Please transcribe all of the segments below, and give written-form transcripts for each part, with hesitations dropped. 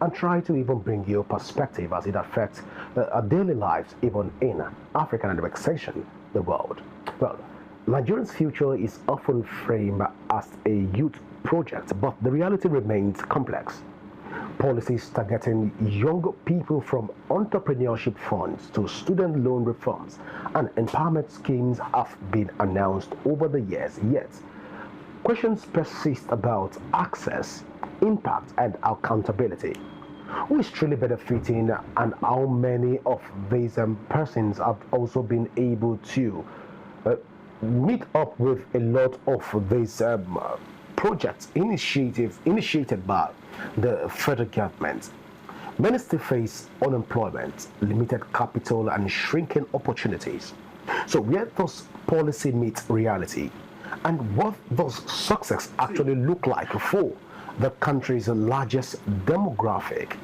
and try to even bring you perspective as it affects our daily lives, even in Africa and the extension the world. Well, Nigeria's future is often framed as a youth project, but the reality remains complex. Policies targeting young people from entrepreneurship funds to student loan reforms and empowerment schemes have been announced over the years, yet questions persist about access, impact, and accountability. Who is truly benefiting, and how many of these persons have also been able to uh, meet up with a lot of these projects, initiatives initiated by the federal government? Many still face unemployment, limited capital, and shrinking opportunities. So, where does policy meet reality? And what does success actually look like for the country's largest demographic?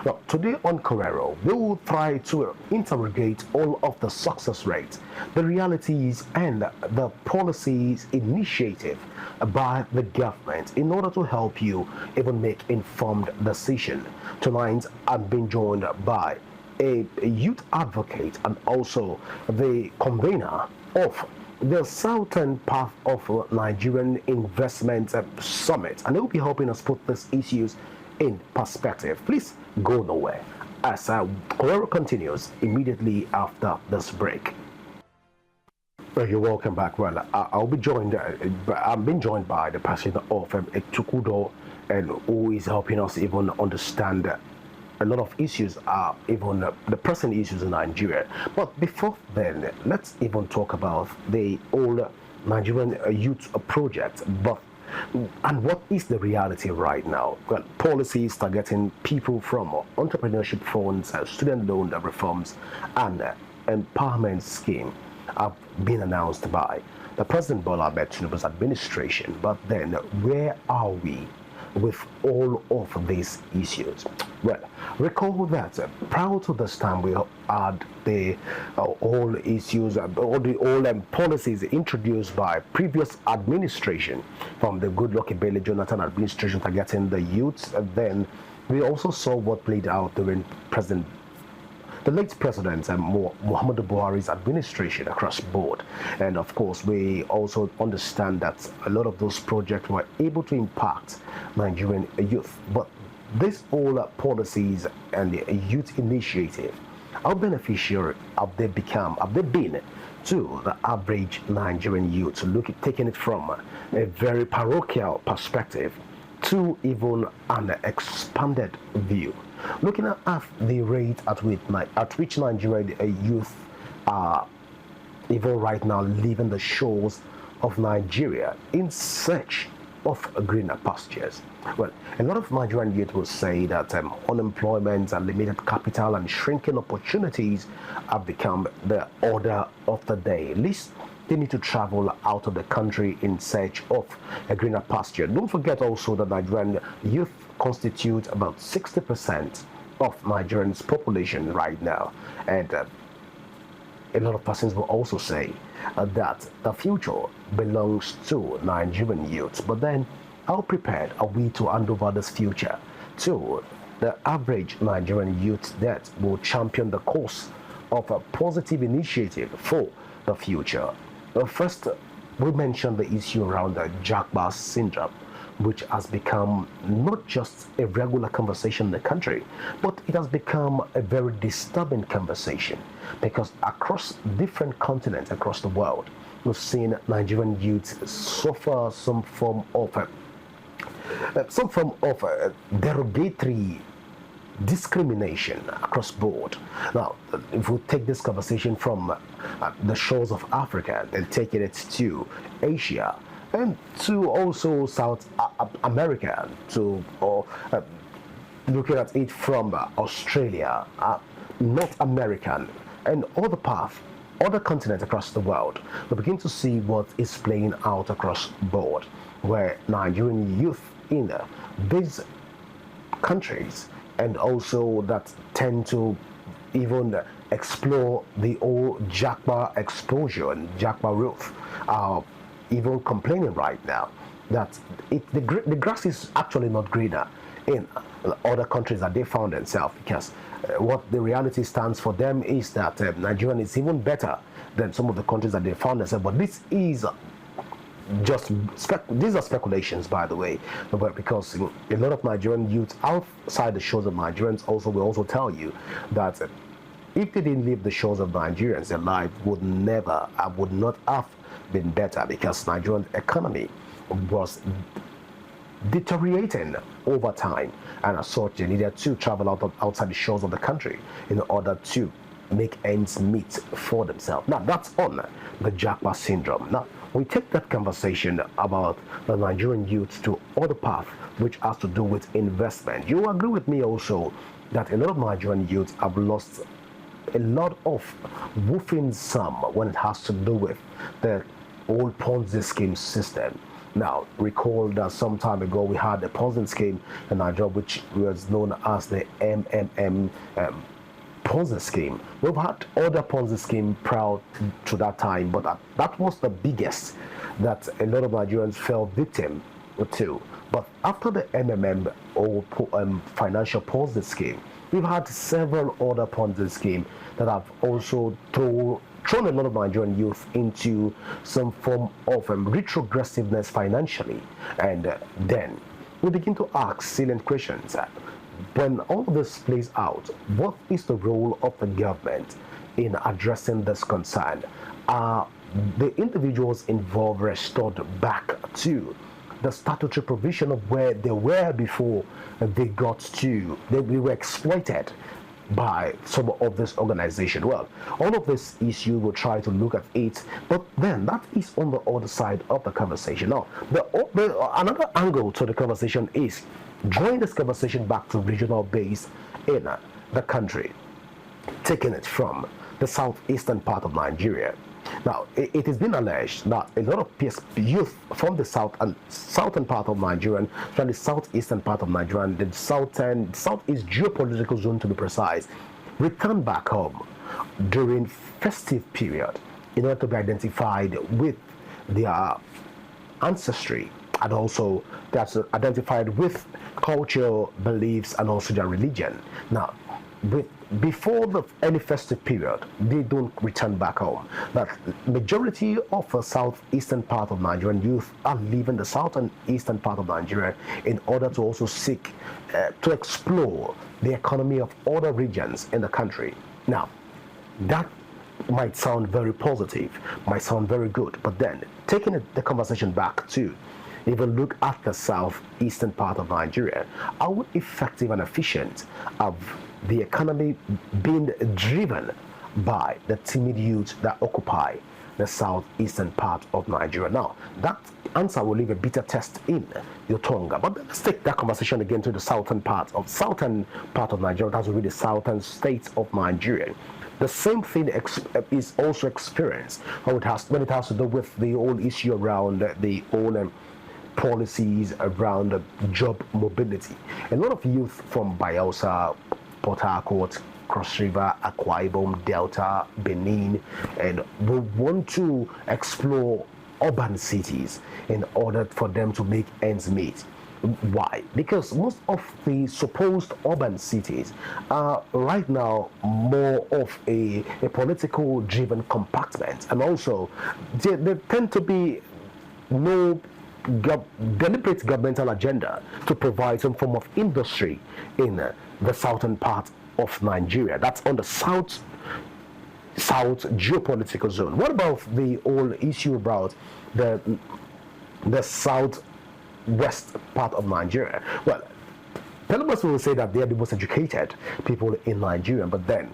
Well, today on Correro, we will try to interrogate all of the success rates, the realities, and the policies initiated by the government in order to help you even make informed decision. Tonight, I'm being joined by a youth advocate and also the convener of the southern part of Nigerian Investment Summit, and they will be helping us put these issues in perspective. Please go nowhere as Correro continues immediately after this break. Well, you're welcome back. Well, I'll be joined. I'm being joined by the person of Etukudo, and who is helping us even understand a lot of issues are even the present issues in Nigeria. But before then, let's even talk about the old Nigerian youth project. But and what is the reality right now? Well, policies targeting people from entrepreneurship funds, student loan reforms, and empowerment scheme have been announced by the President Bola Ahmed Tinubu's administration. But then, where are we with all of these issues? Well, recall that prior to this time we had the all issues, all policies introduced by previous administration, from the Goodluck Ebele Jonathan administration targeting the youths. And then we also saw what played out during the late President Muhammadu Buhari's administration across the board. And of course, we also understand that a lot of those projects were able to impact Nigerian youth. But these all policies and the youth initiative, how beneficial have they been to the average Nigerian youth? Taking it from a very parochial perspective to even an expanded view. Looking at the rate at which Nigerian youth are even right now leaving the shores of Nigeria in search of greener pastures. Well, a lot of Nigerian youth will say that unemployment and limited capital and shrinking opportunities have become the order of the day. At least they need to travel out of the country in search of a greener pasture. Don't forget also that Nigerian youth constitute about 60% of Nigerians' population right now. And a lot of persons will also say that the future belongs to Nigerian youth. But then, how prepared are we to hand over this future to the average Nigerian youth that will champion the course of a positive initiative for the future? First, we mentioned the issue around the Jackbar syndrome, which has become not just a regular conversation in the country, but it has become a very disturbing conversation, because across different continents across the world, we've seen Nigerian youth suffer some form of derogatory discrimination across board. Now, if we take this conversation from the shores of Africa and taking it to Asia, and to also South America, to looking at it from Australia, North American, and other continents across the world, we begin to see what is playing out across board, where Nigerian youth in these countries, and also that tend to even explore the old Jackbar exposure and Jackbar roof, are even complaining right now that the grass is actually not greener in other countries that they found themselves, because what the reality stands for them is that Nigeria is even better than some of the countries that they found themselves. But this is these are speculations, by the way, but because a lot of Nigerian youth outside the shores of Nigerians will also tell you that if they didn't leave the shores of Nigerians, their life would not have been better, because Nigerian economy was deteriorating over time, and as such they needed to travel outside the shores of the country in order to make ends meet for themselves. Now that's on the Japa syndrome. Now we take that conversation about the Nigerian youth to other path, which has to do with investment. You agree with me also that a lot of Nigerian youth have lost a lot of woofing sum when it has to do with the old Ponzi scheme system. Now, recall that some time ago we had a Ponzi scheme in Nigeria, which was known as the Ponzi scheme. We've had other Ponzi scheme prior to that time, but that was the biggest that a lot of Nigerians fell victim to. But after the or financial Ponzi scheme, we've had several other Ponzi schemes that have also thrown a lot of Nigerian youth into some form of retrogressiveness financially. And then we begin to ask salient questions. When all this plays out, what is the role of the government in addressing this concern? Are the individuals involved restored back to the statutory provision of where they were before they were exploited by some of this organization? Well, all of this issue will try to look at it, but then that is on the other side of the conversation. Now, another angle to the conversation is drawing this conversation back to regional base in the country, taking it from the southeastern part of Nigeria. Now, it has been alleged that a lot of youth from the southern part of Nigeria, from the southeastern part of Nigeria, and the southeast geopolitical zone to be precise, return back home during festive period in order to be identified with their ancestry, and also that's identified with culture, beliefs, and also their religion. Now, before any festive period, they don't return back home. But majority of the southeastern part of Nigerian youth are leaving the southern eastern part of Nigeria in order to also seek to explore the economy of other regions in the country. Now, that might sound very positive, might sound very good, but then taking the conversation back to even look at the southeastern part of Nigeria, how effective and efficient have the economy being driven by the timid youth that occupy the southeastern part of Nigeria? Now, that answer will leave a bitter taste in your tongue. But let's take that conversation again to the southern part of Nigeria. That's really the southern states of Nigeria. The same thing is also experienced when it has to do with the whole issue around the own policies around job mobility. A lot of youth from Bayelsa, Port Harcourt, Cross River, Akwa Ibom, Delta, Benin, and we want to explore urban cities in order for them to make ends meet. Why? Because most of the supposed urban cities are right now more of a political driven compartment, and also they tend to be no deliberate governmental agenda to provide some form of industry in the southern part of Nigeria. That's on the south geopolitical zone. What about the whole issue about the southwest part of Nigeria? Well, Pelabas will say that they are the most educated people in Nigeria, but then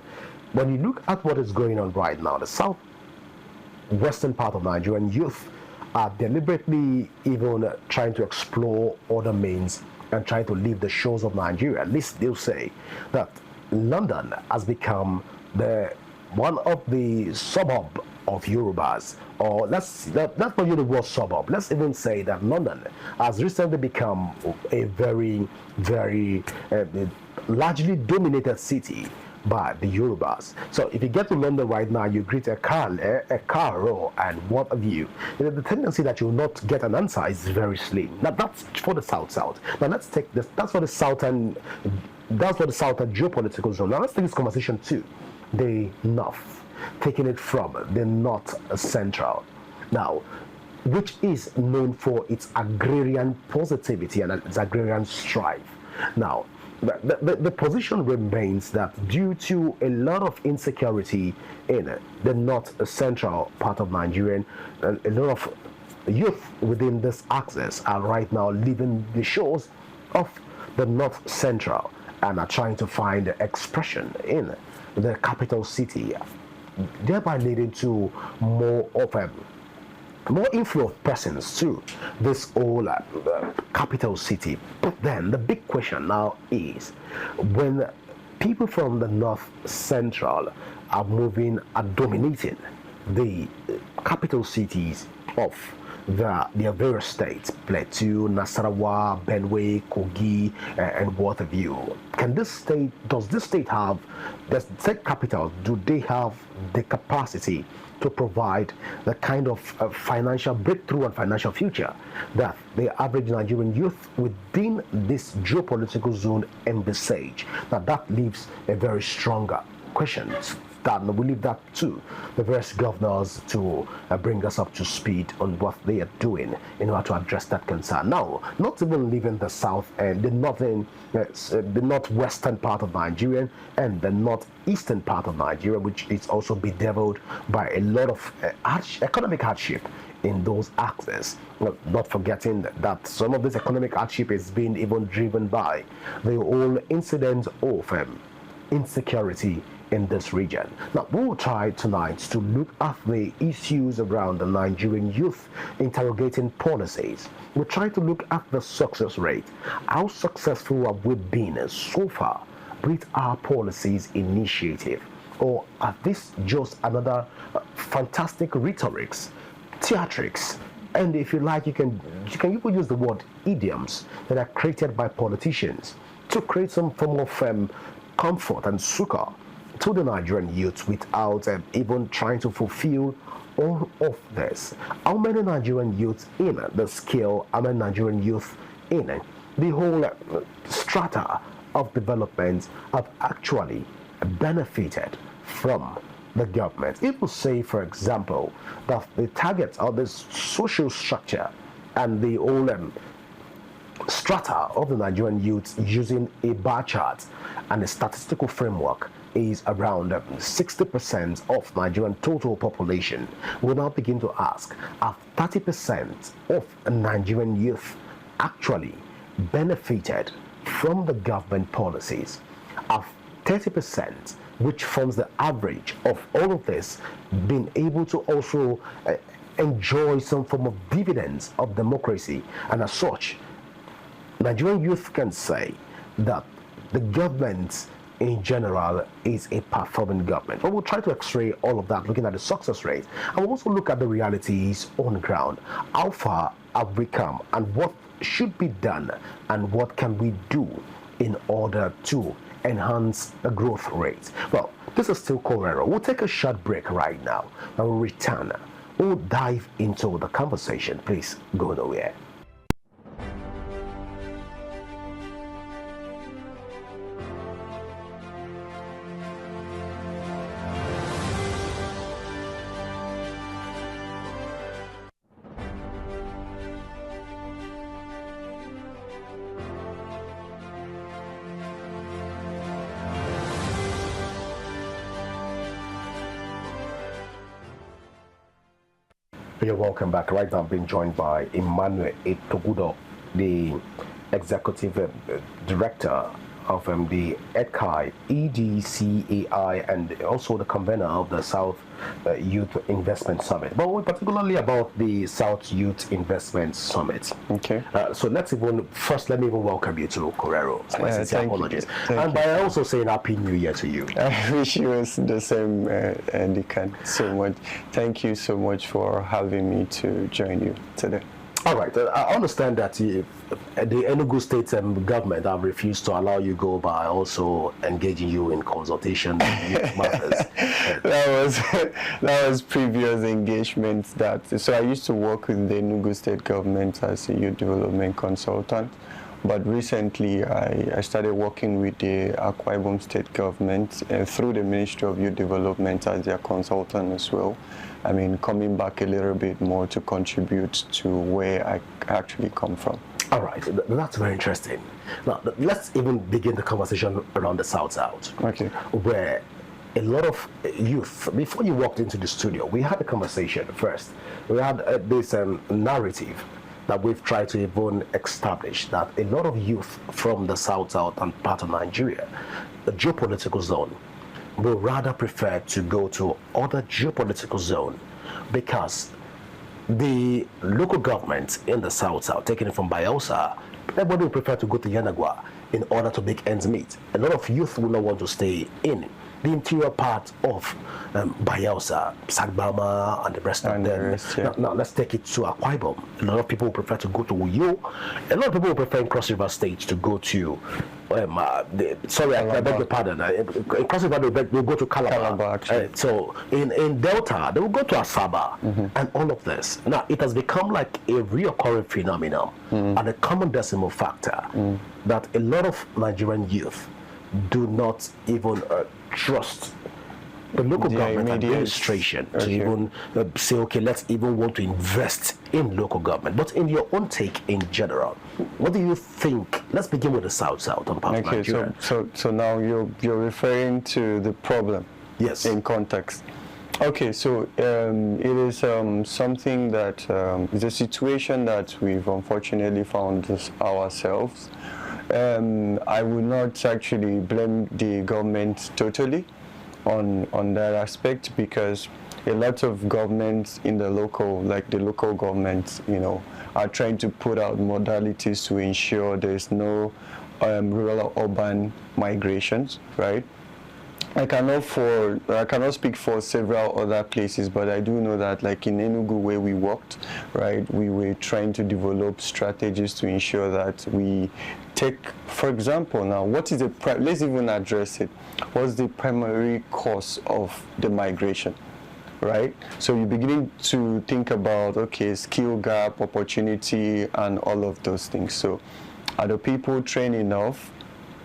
when you look at what is going on right now, the southwestern part of Nigerian youth are deliberately even trying to explore other means and trying to leave the shores of Nigeria. At least they'll say that London has become one of the suburb of Yorubas, or let's not use the word suburb. Let's even say that London has recently become a very, very largely dominated city by the Yorubas. So if you get to London right now, you greet a car, and what have you. The tendency that you will not get an answer is very slim. Now that's for the South. Now let's take this. That's for the southern geopolitical zone. Now let's take this conversation to the North, taking it from the North Central. Now, which is known for its agrarian positivity and its agrarian strife. Now, the position remains that due to a lot of insecurity in the North Central part of Nigeria, a lot of youth within this axis are right now leaving the shores of the North Central and are trying to find expression in the capital city, thereby leading to more inflow of persons to this whole capital city. But then the big question now is, when people from the North Central are dominating the capital cities of their various states, Plateau, Nasarawa, Benue, Kogi, and what have you. Does this state have, the state capitals, do they have the capacity to provide the kind of financial breakthrough and financial future that the average Nigerian youth within this geopolitical zone envisage? Now that leaves a very stronger question. We leave that to the various governors to bring us up to speed on what they are doing in order to address that concern. Now, not even leaving the south and the northwestern part of Nigeria and the northeastern part of Nigeria, which is also bedeviled by a lot of economic hardship in those axes. Not forgetting that some of this economic hardship is being even driven by the whole incident of insecurity in this region. Now, we will try tonight to look at the issues around the Nigerian youth interrogating policies. We'll try to look at the success rate. How successful have we been so far with our policies initiative? Or are this just another fantastic rhetorics, theatrics, and if you like, you can even use the word idioms that are created by politicians to create some form of comfort and succor to the Nigerian youth without even trying to fulfill all of this. How many Nigerian youths in the scale, how many Nigerian youth in the whole strata of development have actually benefited from the government? It will say, for example, that the target of this social structure and the whole strata of the Nigerian youth using a bar chart and a statistical framework is around 60% of Nigerian total population. We'll now begin to ask, have 30% of Nigerian youth actually benefited from the government policies? Have 30%, which forms the average of all of this, been able to also enjoy some form of dividends of democracy? And as such, Nigerian youth can say that the government in general is a performing government. But we'll try to x-ray all of that, looking at the success rate, and we'll also look at the realities on the ground. How far have we come, and what should be done, and what can we do in order to enhance the growth rate? Well, this is still Convener. We'll take a short break right now, and we'll return. We'll dive into the conversation. Please go nowhere. You're welcome back. Right now I'm being joined by Emmanuel Etukudo, the executive director of the EDCAI, EDCAI, and also the convener of the South Youth Investment Summit. But we're particularly about the South Youth Investment Summit. Okay. So let me even welcome you to Correro. My sincere apologies. And by also saying Happy New Year to you. I wish you was the same, Andy, so much. Thank you so much for having me to join you today. All right. I understand that the Enugu State government have refused to allow you go by also engaging you in consultation with matters. That was previous engagements. So I used to work with the Enugu State government as a youth development consultant. But recently, I started working with the Akwa Ibom State government through the Ministry of Youth Development as their consultant as well. I mean, coming back a little bit more to contribute to where I actually come from. All right, that's very interesting. Now, let's even begin the conversation around the South-South. Okay. Where a lot of youth, before you walked into the studio, we had a conversation first. We had this narrative that we've tried to even establish, that a lot of youth from the South-South and part of Nigeria, the geopolitical zone, will rather prefer to go to other geopolitical zone because the local government in the South-South, taking it from Bayelsa, everybody will prefer to go to Yanagwa in order to make ends meet. A lot of youth will not want to stay in the interior part of Bayelsa, Sagbama, and the rest of them. Yeah. Now, let's take it to Akwa Ibom. A lot of people will prefer to go to Uyo. A lot of people will prefer in Cross River State to go to I beg your pardon. In Cross River, they'll go to Calabar. So in Delta, they will go to Asaba, and all of this. Now, it has become like a reoccurring phenomenon and a common decimal factor that a lot of Nigerian youth do not even trust the local government administration to even say, okay, let's even want to invest in local government. But in your own take in general, what do you think? Let's begin with the South-South on part of Nigeria. So now you're referring to the problem. Yes. In context. Okay, so it is something that is a situation that we've unfortunately found ourselves. I would not actually blame the government totally on that aspect, because a lot of governments in the local, like the local governments, are trying to put out modalities to ensure there's no rural urban migrations, right? I cannot speak for several other places, but I do know that, like in Enugu where we worked, right, we were trying to develop strategies to ensure that we take, for example, now, what is let's even address it. What's the primary cause of the migration, right? So you're beginning to think about, okay, skill gap, opportunity, and all of those things. So are the people trained enough?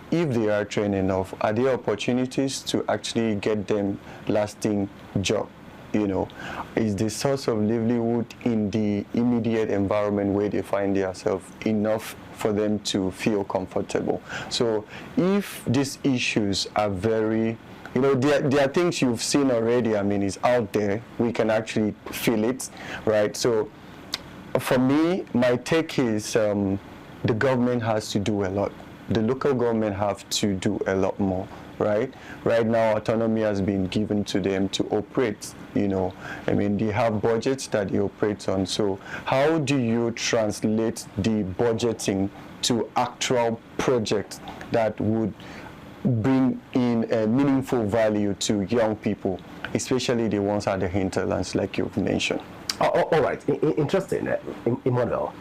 If they are trained enough, are there opportunities to actually get them lasting job? Is the source of livelihood in the immediate environment where they find themselves enough for them to feel comfortable? So if these issues are very, there are things you've seen already. I mean, it's out there. We can actually feel it, right? So for me, my take is the government has to do a lot. The local government have to do a lot more, right? Right now, autonomy has been given to them to operate, I mean, they have budgets that they operate on. So how do you translate the budgeting to actual projects that would bring in a meaningful value to young people, especially the ones at the hinterlands, like you've mentioned? All right. Interesting, Emmanuel.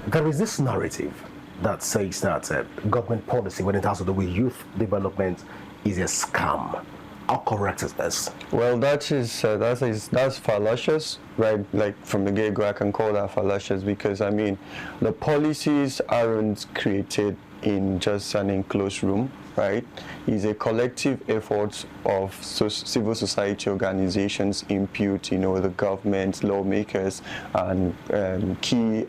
There is this narrative that says that government policy, when it has to do with youth development, is a scam. How correct is this? Well, that's fallacious, right? Like from the get-go, I can call that fallacious, because I mean, the policies aren't created in just an enclosed room, right? It's a collective effort of civil society organizations, input, the government, lawmakers, and key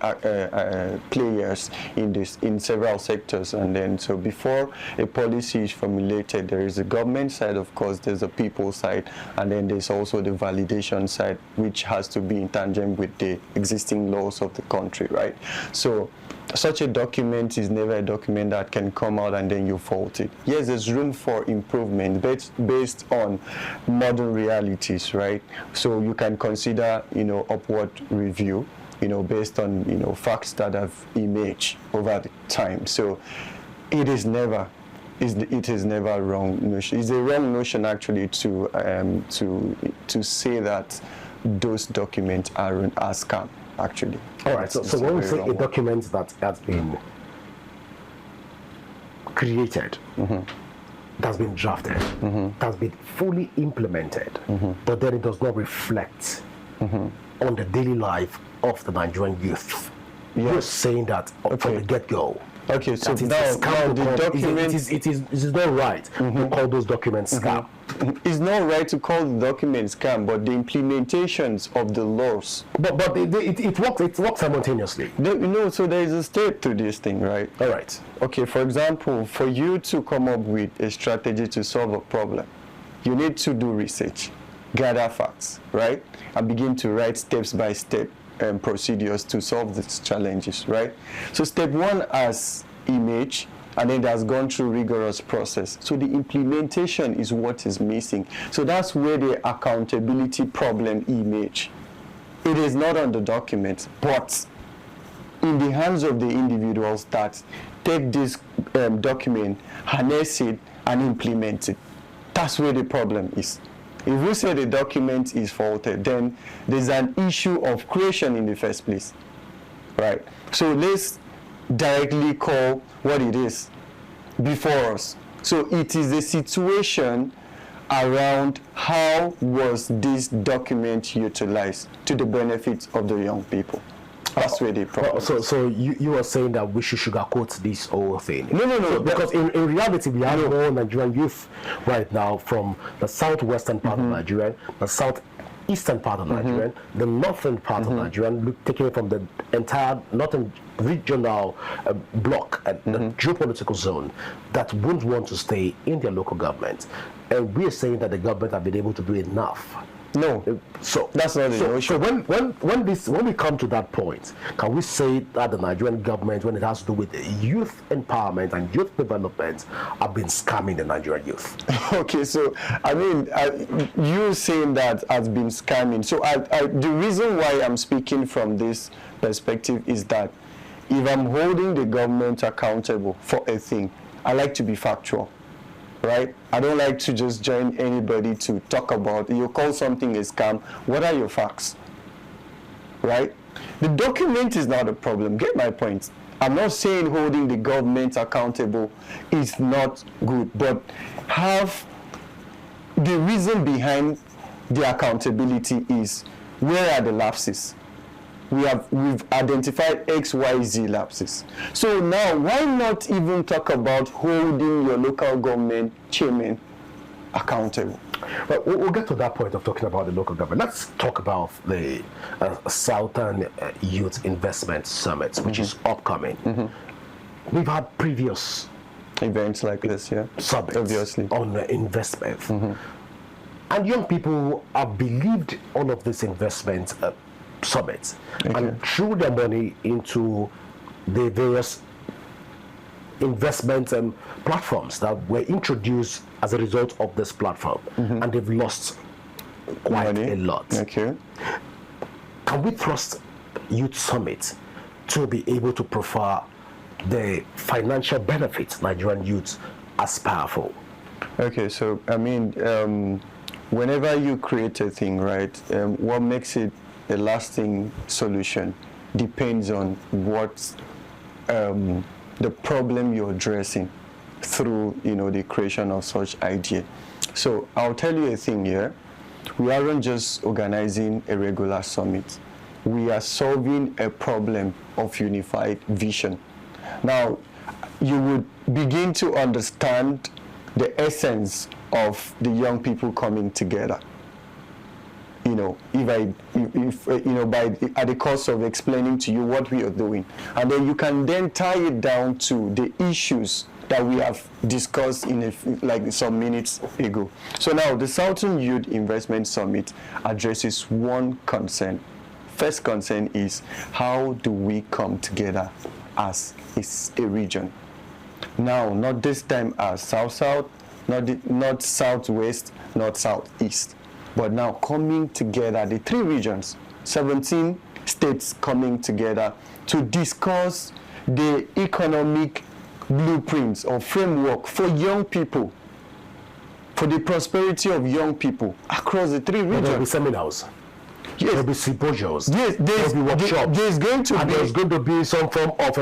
players in several sectors. And then, so before a policy is formulated, there is a government side, of course, there's a people side, and then there's also the validation side, which has to be in tandem with the existing laws of the country, right? So such a document is never a document that can come out and then you fault it. Yes, there's room for improvement based on modern realities, right? So you can consider, upward review, based on, facts that have emerged over the time. So it is never wrong notion. It's a wrong notion actually to say that those documents aren't a scam. actually. All right, so when we say a document that has been created, it has been drafted, it has been fully implemented, but then it does not reflect on the daily life of the Nigerian youth. You're saying that from the get-go. Okay, so now the document... It is not right to call those documents scam. It's not right to call the documents scam, but the implementations of the laws... But it works simultaneously. So there is a step to this thing, right? All right. Okay, for example, for you to come up with a strategy to solve a problem, you need to do research, gather facts, right? And begin to write step-by-step procedures to solve these challenges, right? So step one has image, and then it has gone through rigorous process. So the implementation is what is missing. So that's where the accountability problem emerge. It is not on the document, but in the hands of the individuals that take this document, harness it, and implement it. That's where the problem is. If we say the document is faulted, then there's an issue of creation in the first place, right? So let's directly call what it is before us. So it is the situation around how was this document utilized to the benefit of the young people. That's where the problem is. So you are saying that we should sugarcoat this whole thing? No. So because in reality, we have more Nigerian youth right now from the southwestern part of Nigeria, the southeastern part of Nigeria, the northern part of Nigeria, taking it from the entire northern regional block and the geopolitical zone that won't want to stay in their local government. And we are saying that the government have been able to do enough. No, so that's not the notion. So when we come to that point, can we say that the Nigerian government, when it has to do with youth empowerment and youth development, have been scamming the Nigerian youth? Okay, so I mean, you saying that has been scamming. So the reason why I'm speaking from this perspective is that if I'm holding the government accountable for a thing, I like to be factual. Right? I don't like to just join anybody to talk about, you call something a scam, what are your facts? Right? The document is not a problem. Get my point. I'm not saying holding the government accountable is not good, but have the reason behind the accountability is where are the lapses? We've identified XYZ lapses. So now, why not even talk about holding your local government chairman accountable? Well, we'll get to that point of talking about the local government. Let's talk about the Southern Youth Investment Summit, which is upcoming. We've had previous events like this, yeah, summits obviously on investment, and young people have believed all of this investment summits and threw their money into the various investment platforms that were introduced as a result of this platform, and they've lost quite a lot. Okay. Can we trust Youth Summit to be able to profile the financial benefits Nigerian youth as powerful? Okay, so I mean, whenever you create a thing, right, what makes it a lasting solution depends on what the problem you're addressing through, the creation of such idea. So I'll tell you a thing here. We aren't just organizing a regular summit. We are solving a problem of unified vision. Now, you would begin to understand the essence of the young people coming together. At the cost of explaining to you what we are doing. And then you can then tie it down to the issues that we have discussed like some minutes ago. So now the Southern Youth Investment Summit addresses one concern. First concern is, how do we come together as a region? Now, not this time as South-South, not Southwest, not Southeast. But now coming together, the three regions, 17 states coming together to discuss the economic blueprints or framework for young people, for the prosperity of young people across the three regions. There will be seminars. Yes. There'll be symposiums. Yes, there'll be workshops. There's going to and be. There's going to be some form of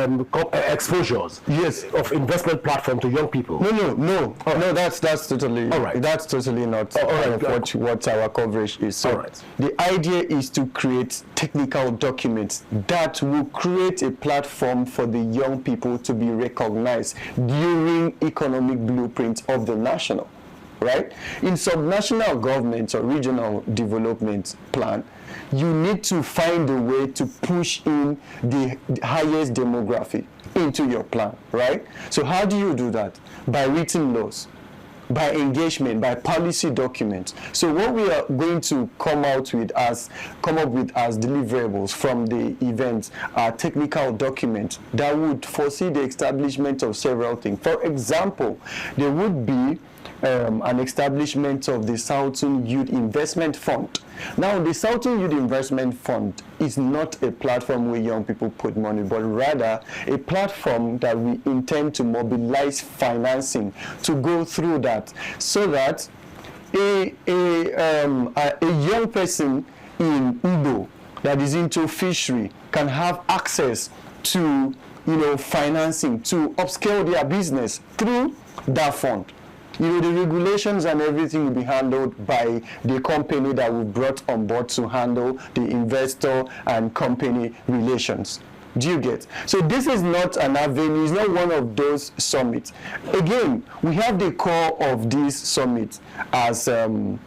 exposures. Yes. Of investment platform to young people. No. That's totally. All right. That's totally not what our coverage is. So all right. The idea is to create technical documents that will create a platform for the young people to be recognized during economic blueprint of the national. Right? In subnational government or regional development plan, you need to find a way to push in the highest demographic into your plan, right? So how do you do that? By written laws, by engagement, by policy documents. So what we are going to come up with as deliverables from the event are technical documents that would foresee the establishment of several things. For example, there would be an establishment of the Southern Youth Investment Fund. Now, the Southern Youth Investment Fund is not a platform where young people put money, but rather a platform that we intend to mobilize financing to go through that, so that a young person in Igbo that is into fishery can have access to financing to upscale their business through that fund. The regulations and everything will be handled by the company that we brought on board to handle the investor and company relations. Do you get? So this is not an avenue, it's not one of those summits. Again, we have the core of this summit as 4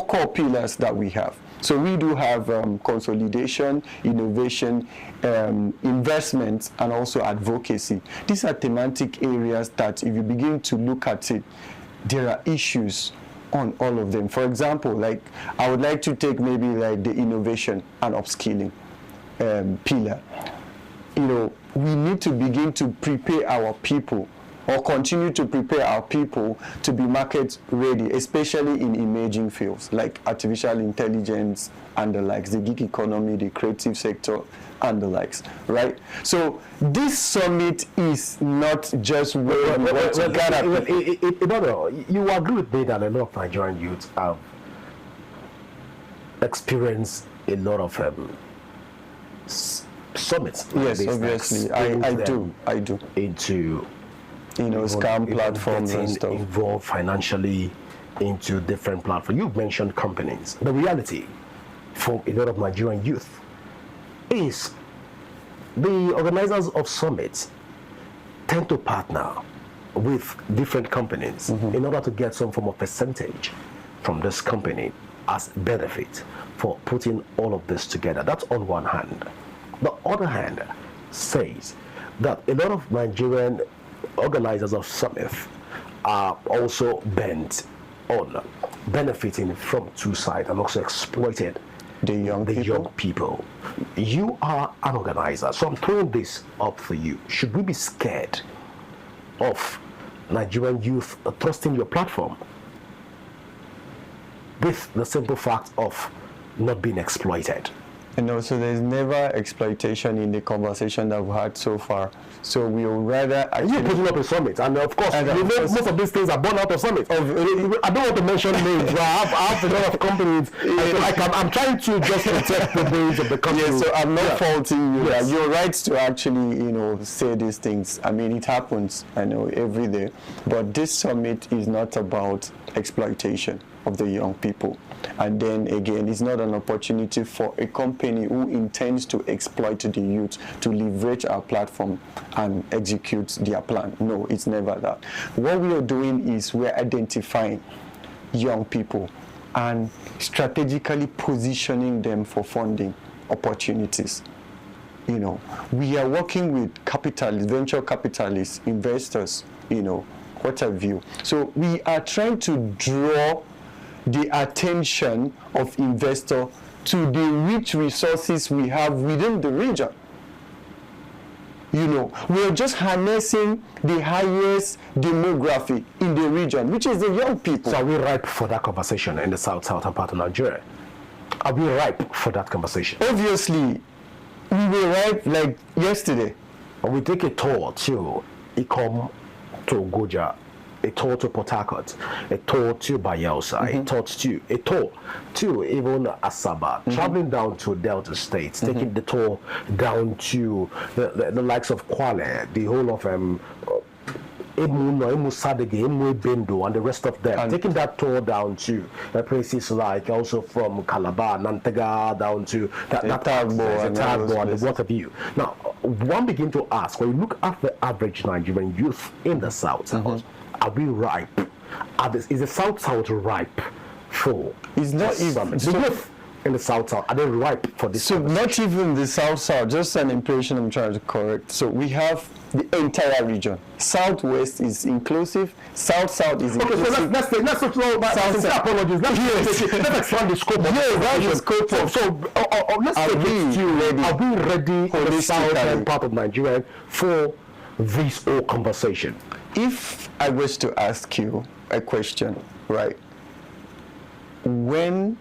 core pillars that we have. So we do have consolidation, innovation, investment, and also advocacy. These are thematic areas that if you begin to look at it, there are issues on all of them. For example, like I would like to take maybe like the innovation and upskilling pillar. We need to begin to prepare our people, or continue to prepare our people to be market ready, especially in emerging fields like artificial intelligence and the likes, the gig economy, the creative sector, and the likes, right? So this summit is not just where we want to gather. You agree with me that a lot of Nigerian youths have experienced a lot of summits. Yes, obviously, I do. Into scam platforms and stuff. Involved financially into different platforms. You've mentioned companies. The reality for a lot of Nigerian youth is the organizers of summits tend to partner with different companies in order to get some form of percentage from this company as benefit for putting all of this together. That's on one hand. The other hand says that a lot of Nigerian organizers of summit are also bent on benefiting from two sides and also exploited the young people. You are an organizer, so I'm throwing this up for you. Should we be scared of Nigerian youth trusting your platform with the simple fact of not being exploited? So there's never exploitation in the conversation that we've had so far. So we would rather... You're putting up a summit, and of course, most of these things are born out of summits. I don't want to mention names, but I have a lot of companies. I'm trying to just protect the names of the companies. Yes, so I'm not faulting you. Yes. You're right to actually, say these things. I mean, it happens, every day. But this summit is not about exploitation of the young people. And then again, it's not an opportunity for a company who intends to exploit the youth to leverage our platform and execute their plan. No, it's never that. What we are doing is we're identifying young people and strategically positioning them for funding opportunities. We are working with capitalists, venture capitalists, investors, what have you. So we are trying to draw the attention of investor to the rich resources we have within the region. We are just harnessing the highest demography in the region, which is the young people. So are we ripe for that conversation in the southern part of Nigeria? Are we ripe for that conversation? Obviously, we were ripe like yesterday. And we take a tour to Ikom to Goja a tour to Port Harcourt, a tour to Bayelsa, a tour to even Asaba, traveling down to Delta State, taking the tour down to the likes of Kwale, the whole of Emu Sadege, Emu Bendo, and the rest of them, and taking that tour down to places like also from Calabar, Nantega, down to Tagbo and what have you. Now, one begin to ask, when you look at the average Nigerian youth in the South, are we ripe? Is the South ripe for? It's not even the youth in the South, are they ripe for this? So not even the South, just an impression I'm trying to correct. So we have the entire region. Southwest is inclusive. South is inclusive. Okay, so let's apologies. Let's expand the scope. That's the scope. Let's take it to are we ready in the southern part of Nigeria for this whole conversation? If I was to ask you a question, right? When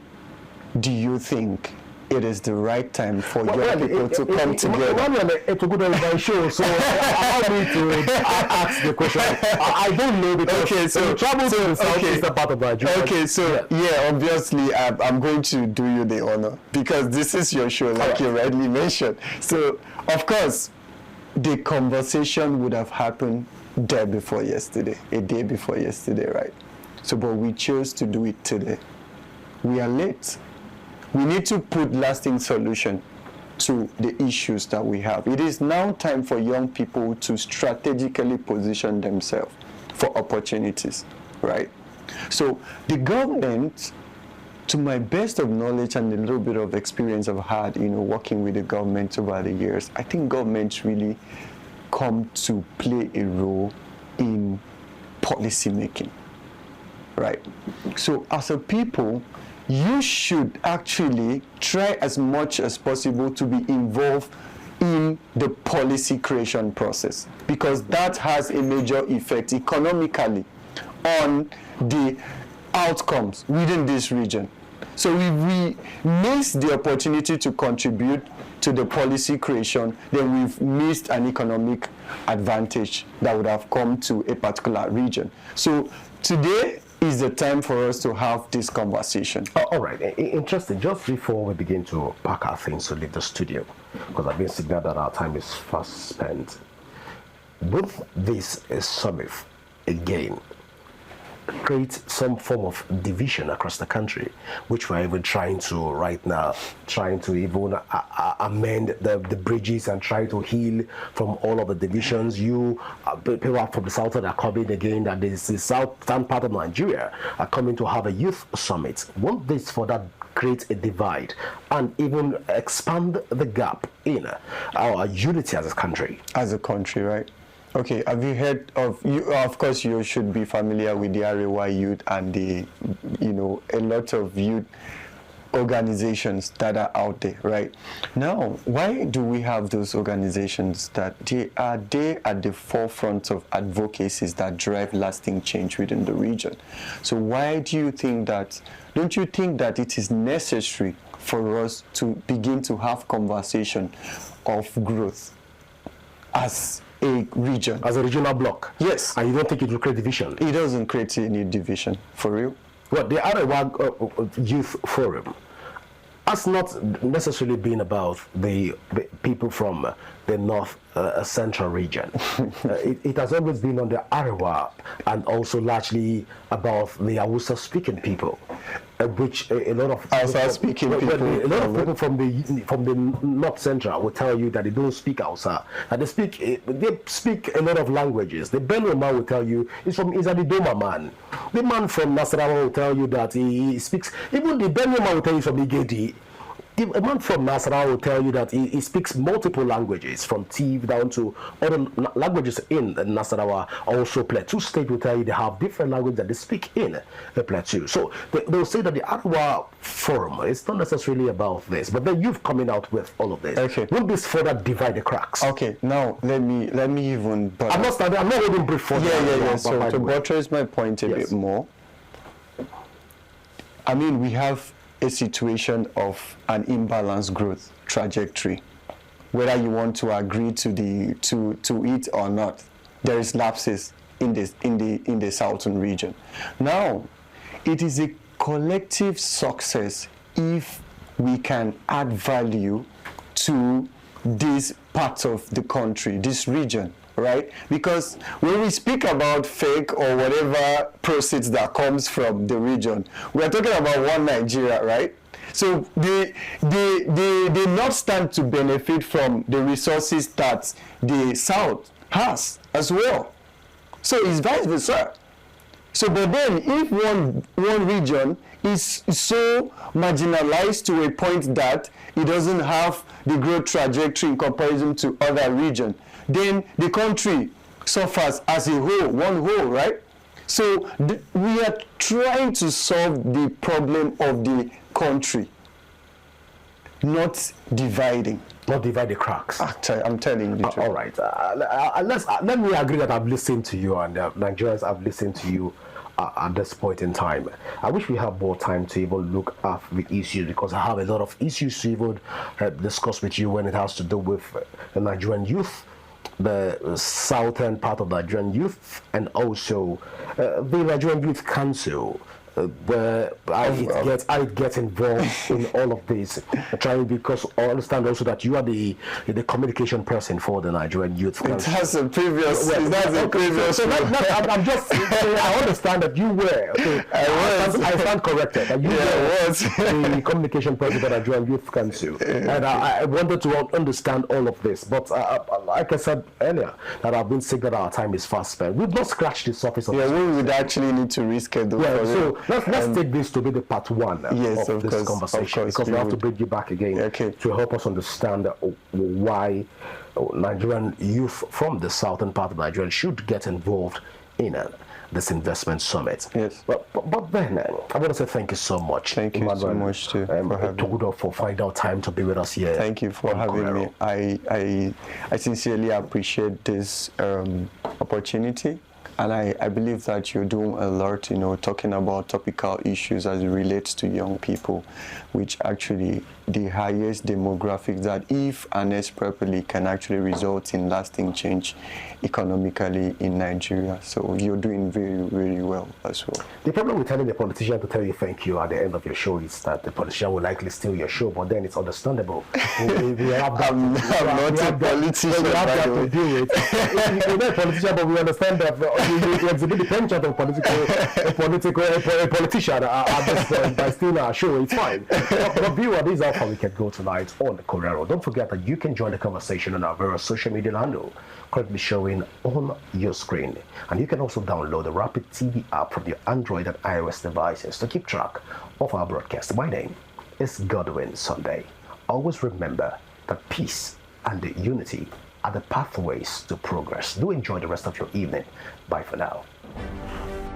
do you think it is the right time for young people to come together? Emmanuel Etukudo is my show, so allow me to ask the question. I don't know because travel to the southeastern part of Nigeria. Okay, so yeah, obviously I'm going to do you the honor because this is your show, like you rightly mentioned. So of course, the conversation would have happened a day before yesterday, right? So, but we chose to do it today. We are late. We need to put lasting solution to the issues that we have. It is now time for young people to strategically position themselves for opportunities, right? So the government, to my best of knowledge and a little bit of experience I've had, working with the government over the years, I think governments really come to play a role in policy making, right? So as a people, you should actually try as much as possible to be involved in the policy creation process because that has a major effect economically on the outcomes within this region. So if we miss the opportunity to contribute to the policy creation, then we've missed an economic advantage that would have come to a particular region. So today is the time for us to have this conversation. All right, interesting. Just before we begin to pack our things to leave the studio, because I've been signaled that our time is fast spent, with this summit again create some form of division across the country, which we're even trying to even amend the bridges and try to heal from all of the divisions. People from the south that are coming again, that is the southern part of Nigeria are coming to have a youth summit. Won't this further create a divide and even expand the gap in our unity as a country? As a country, right? Okay, have you heard of, of course you should be familiar with the Arewa youth and a lot of youth organizations that are out there, right? Now, why do we have those organizations that they are at the forefront of advocacies that drive lasting change within the region? So why do you think that, don't you think that it is necessary for us to begin to have conversation of growth as a region? As a regional block? Yes. And you don't think it will create division? It doesn't create any division, for real. Well, the Arewa Youth Forum has not necessarily been about the people from the north central region. It has always been on the Arewa and also largely about the Hausa speaking people, which a lot of people from the north central will tell you that they don't speak Hausa, and they speak a lot of languages. The Benue man will tell you he's a Doma man. The man from Nasarawa will tell you that he speaks. Even the Benue man will tell you from Igedi. A man from Nasarawa will tell you that he speaks multiple languages, from Tiv down to other languages in Nasarawa. Also, Plateau State will tell you they have different languages that they speak in Plateau. So they'll say that the Arewa Forum is not necessarily about this, but then you've coming out with all of this. Okay. Will this further divide the cracks? Okay. Now let me even. I'm not holding brief for Yeah. So to buttress my point a bit more, I mean, we have a situation of an imbalanced growth trajectory. Whether you want to agree to it or not, there is lapses in in the southern region. Now, it is a collective success if we can add value to this part of the country, this region, right? Because when we speak about fake or whatever proceeds that comes from the region, we are talking about one Nigeria, right? So they not stand to benefit from the resources that the South has as well. So it's vice versa. So, but then if one region is so marginalized to a point that it doesn't have the growth trajectory in comparison to other regions, then the country suffers as a whole, one whole, right? So we are trying to solve the problem of the country, not dividing. Not divide the cracks. I'm telling you the truth. All right. Let me agree that I've listened to you, and Nigerians have listened to you at this point in time. I wish we had more time to even look at the issues, because I have a lot of issues to even discuss with you when it has to do with the Nigerian youth, the southern part of Nigerian youth, and also the Nigerian Youth Council, where I get involved in all of this, trying, because I understand also that you are the communication person for the Nigerian Youth Council. It has a previous. I'm just saying, I understand that you were. Okay, I stand corrected. That you were the communication person for the Nigerian Youth Council, and I wanted to understand all of this. But like I said earlier, that I've been sick that our time is fast spent. We've not scratched the surface of this. We would actually need to reschedule. Yeah, so let's take this to be the part one of this conversation, because we have to bring you back again to help us understand why Nigerian youth from the southern part of Nigeria should get involved in this investment summit. Yes. But then I want to say thank you so much. Thank you so much too for having Etukudo, for finding out time to be with us here. Thank you for having me. I sincerely appreciate this opportunity. And I believe that you're doing a lot, talking about topical issues as it relates to young people, which actually the highest demographic that, if harnessed properly, can actually result in lasting change economically in Nigeria. So you're doing very, very well as well. The problem with telling the politician to tell you thank you at the end of your show is that the politician will likely steal your show, but then it's understandable. I'm not a politician. We have that to do it. You're not a politician, but we understand that you exhibit the penchant of a politician at this point by stealing our show. It's fine. But viewer, this is how far we can go tonight on the Convener. Don't forget that you can join the conversation on our various social media handle currently showing on your screen, and you can also download the Rapid TV app from your Android and iOS devices to keep track of our broadcast. My name is Godwin Sunday. Always remember that peace and unity are the pathways to progress. Do enjoy the rest of your evening. Bye for now.